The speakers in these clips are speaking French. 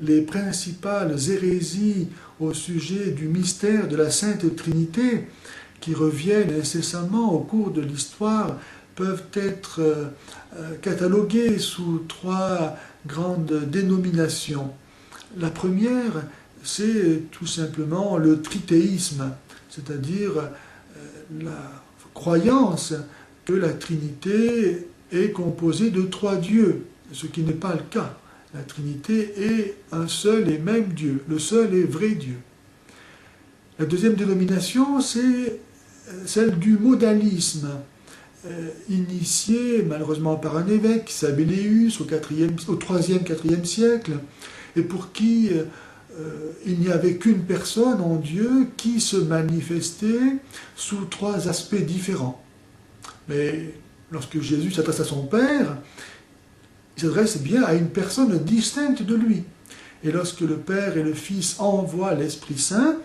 les principales hérésies au sujet du mystère de la Sainte Trinité, qui reviennent incessamment au cours de l'histoire, peuvent être cataloguées sous trois grandes dénominations. La première, c'est tout simplement le trithéisme, c'est-à-dire la croyance que la Trinité est composée de trois dieux, ce qui n'est pas le cas. La Trinité est un seul et même Dieu, le seul et vrai Dieu. La deuxième dénomination, c'est celle du modalisme, initié malheureusement par un évêque, Sabellius, au 3e, 4e siècle, et pour qui il n'y avait qu'une personne en Dieu qui se manifestait sous trois aspects différents. Mais lorsque Jésus s'adresse à son Père, il s'adresse bien à une personne distincte de lui. Et lorsque le Père et le Fils envoient l'Esprit Saint,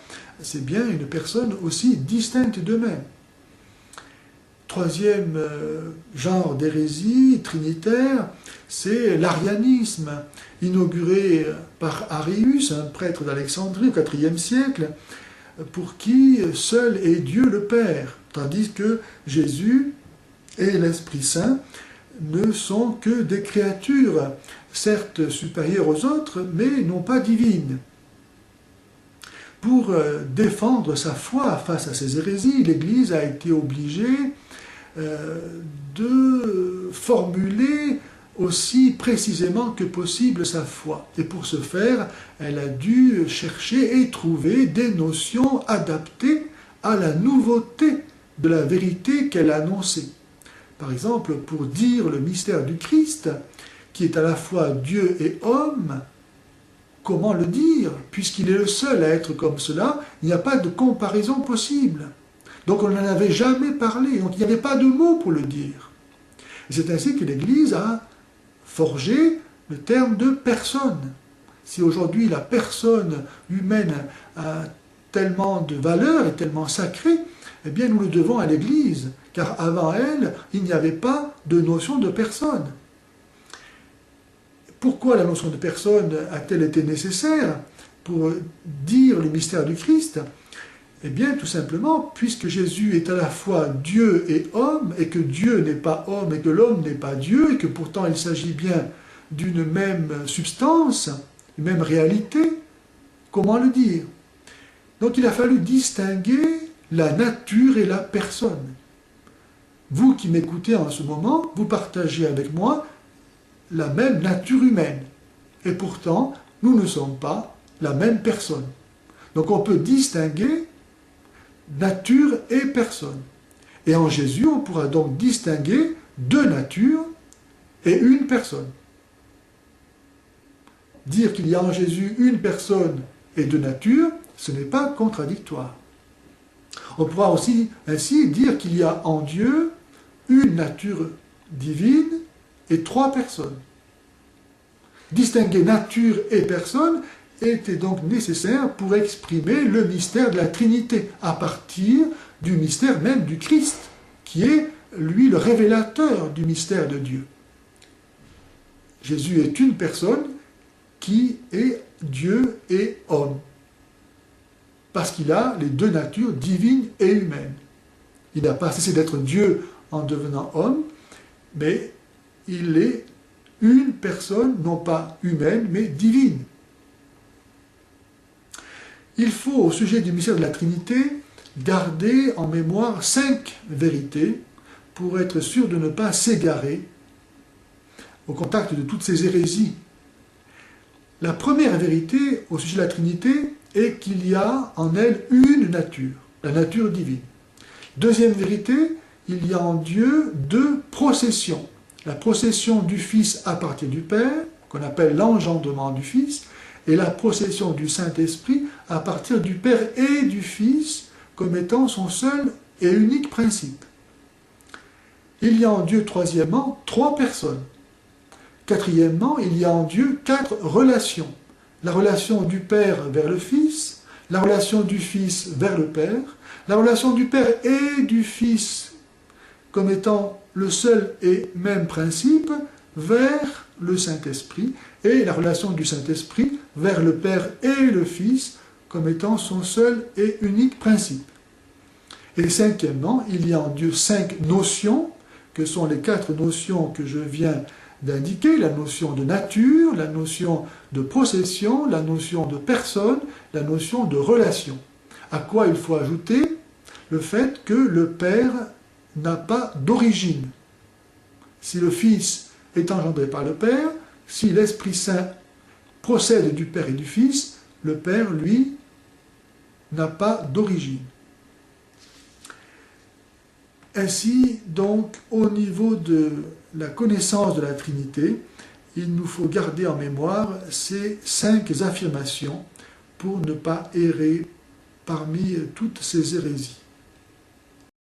c'est bien une personne aussi distincte d'eux-mêmes. Troisième genre d'hérésie trinitaire, c'est l'arianisme, inauguré par Arius, un prêtre d'Alexandrie au IVe siècle, pour qui seul est Dieu le Père, tandis que Jésus et l'Esprit Saint ne sont que des créatures, certes supérieures aux autres, mais non pas divines. Pour défendre sa foi face à ces hérésies, l'Église a été obligée de formuler aussi précisément que possible sa foi. Et pour ce faire, elle a dû chercher et trouver des notions adaptées à la nouveauté de la vérité qu'elle annonçait. Par exemple, pour dire le mystère du Christ, qui est à la fois Dieu et homme, comment le dire? Puisqu'il est le seul à être comme cela, il n'y a pas de comparaison possible. Donc on n'en avait jamais parlé, donc il n'y avait pas de mots pour le dire. Et c'est ainsi que l'Église a forgé le terme de personne. Si aujourd'hui la personne humaine a tellement de valeur et tellement sacrée, eh bien nous le devons à l'Église, car avant elle, il n'y avait pas de notion de personne. Pourquoi la notion de personne a-t-elle été nécessaire pour dire le mystère du Christ? Eh bien, tout simplement, puisque Jésus est à la fois Dieu et homme, et que Dieu n'est pas homme, et que l'homme n'est pas Dieu, et que pourtant il s'agit bien d'une même substance, une même réalité, comment le dire? Donc il a fallu distinguer la nature et la personne. Vous qui m'écoutez en ce moment, vous partagez avec moi la même nature humaine. Et pourtant, nous ne sommes pas la même personne. Donc on peut distinguer nature et personne. Et en Jésus, on pourra donc distinguer deux natures et une personne. Dire qu'il y a en Jésus une personne et deux natures, ce n'est pas contradictoire. On pourra aussi ainsi dire qu'il y a en Dieu une nature divine et trois personnes. Distinguer nature et personne était donc nécessaire pour exprimer le mystère de la Trinité, à partir du mystère même du Christ, qui est, lui, le révélateur du mystère de Dieu. Jésus est une personne qui est Dieu et homme, parce qu'il a les deux natures, divine et humaine. Il n'a pas cessé d'être Dieu en devenant homme, mais il est une personne, non pas humaine, mais divine. Il faut, au sujet du mystère de la Trinité, garder en mémoire 5 vérités pour être sûr de ne pas s'égarer au contact de toutes ces hérésies. La première vérité au sujet de la Trinité est qu'il y a en elle une nature, la nature divine. Deuxième vérité, il y a en Dieu deux processions. La procession du Fils à partir du Père, qu'on appelle l'engendrement du Fils, et la procession du Saint-Esprit à partir du Père et du Fils comme étant son seul et unique principe. Il y a en Dieu, troisièmement, 3 personnes. Quatrièmement, il y a en Dieu 4 relations. La relation du Père vers le Fils, la relation du Fils vers le Père, la relation du Père et du Fils comme étant le seul et même principe vers le Saint-Esprit, et la relation du Saint-Esprit vers le Père et le Fils comme étant son seul et unique principe. Et cinquièmement, il y a en Dieu 5 notions, que sont les 4 notions que je viens d'indiquer, la notion de nature, la notion de possession, la notion de personne, la notion de relation. À quoi il faut ajouter le fait que le Père n'a pas d'origine. Si le Fils est engendré par le Père, si l'Esprit Saint procède du Père et du Fils, le Père, lui, n'a pas d'origine. Ainsi, donc, au niveau de la connaissance de la Trinité, il nous faut garder en mémoire ces 5 affirmations pour ne pas errer parmi toutes ces hérésies.